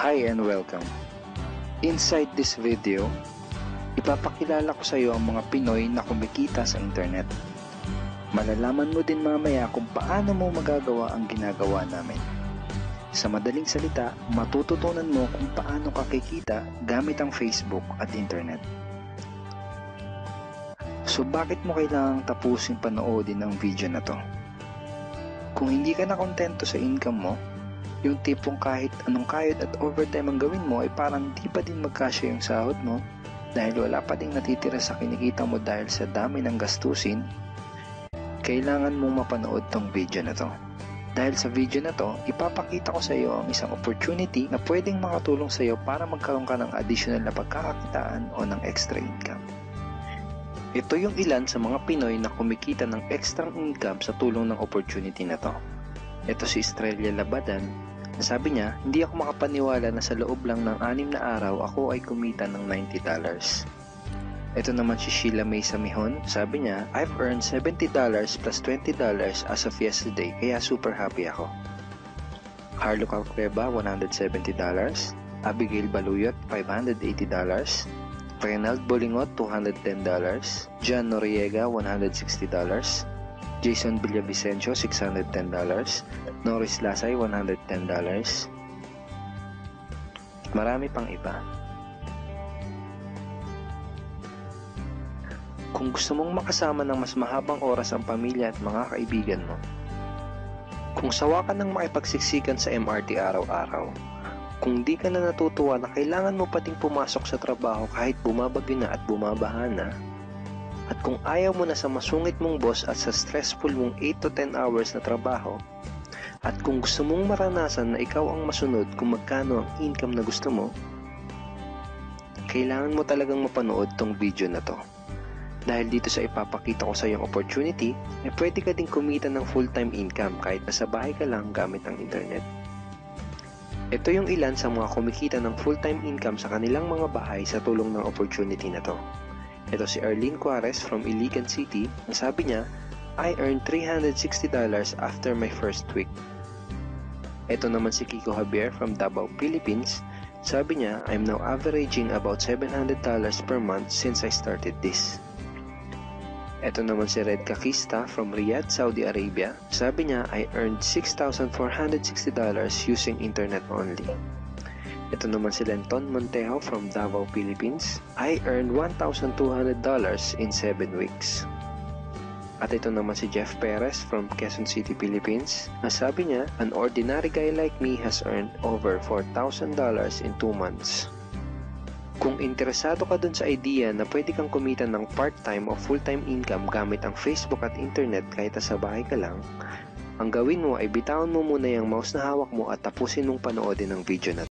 Hi and welcome. Inside this video, ipapakilala ko sa iyo ang mga Pinoy na kumikita sa internet. Malalaman mo din mamaya kung paano mo magagawa ang ginagawa namin. Sa madaling salita, matututunan mo kung paano ka kikita gamit ang Facebook at internet. So bakit mo kailangang tapusin panoodin ang video na to? Kung hindi ka na kontento sa income mo, yung tipong kahit anong kayod at overtime ang gawin mo ay parang di pa din magkasya yung sahod mo dahil wala pa ding natitira sa kinikita mo dahil sa dami ng gastusin, kailangan mong mapanood tong video na to. Dahil sa video na to, ipapakita ko sa iyo ang isang opportunity na pwedeng makatulong sa iyo para magkaroon ka ng additional na pagkakakitaan o ng extra income. Ito yung ilan sa mga Pinoy na kumikita ng extra income sa tulong ng opportunity na to. Ito si Estrella Labadan. Sabi niya, hindi ako makapaniwala na sa loob lang ng 6 na araw ako ay kumita ng $90. Ito naman si Sheila May Samihon. Sabi niya, I've earned $70 plus $20 as of yesterday, kaya super happy ako. Harlo Calcreba, $170. Abigail Baluyot, $580. Reynald Bolingot, $210. John Noriega, $160. Jason Villavicencio, $610. Norris Lasay, $110. Marami pang iba. Kung gusto mong makasama ng mas mahabang oras ang pamilya at mga kaibigan mo, kung sawa ka ng makipagsiksikan sa MRT araw-araw, kung di ka na natutuwa na kailangan mo pating pumasok sa trabaho kahit bumabagyo na at bumabaha na, at kung ayaw mo na sa masungit mong boss at sa stressful mong 8 to 10 hours na trabaho, at kung gusto mong maranasan na ikaw ang masunod kung magkano ang income na gusto mo, kailangan mo talagang mapanood tong video na to. Dahil dito sa ipapakita ko sa iyong opportunity, ay pwede ka ding kumita ng full-time income kahit nasa bahay ka lang gamit ang internet. Ito yung ilan sa mga kumikita ng full-time income sa kanilang mga bahay sa tulong ng opportunity na to. Ito si Arlene Juarez from Iligan City. Ang sabi niya, I earned $360 after my first week. Ito naman si Kiko Javier from Davao, Philippines. Sabi niya, I'm now averaging about $700 per month since I started this. Ito naman si Red Kakista from Riyadh, Saudi Arabia. Sabi niya, I earned $6,460 using internet only. Ito naman si Lenton Montejo from Davao, Philippines. I earned $1,200 in 7 weeks. At ito naman si Jeff Perez from Quezon City, Philippines. Nasabi niya, an ordinary guy like me has earned over $4,000 in 2 months. Kung interesado ka dun sa idea na pwede kang kumita ng part-time o full-time income gamit ang Facebook at internet kahit sa bahay ka lang, ang gawin mo ay bitawan mo muna yung mouse na hawak mo at tapusin mong panoodin ang video na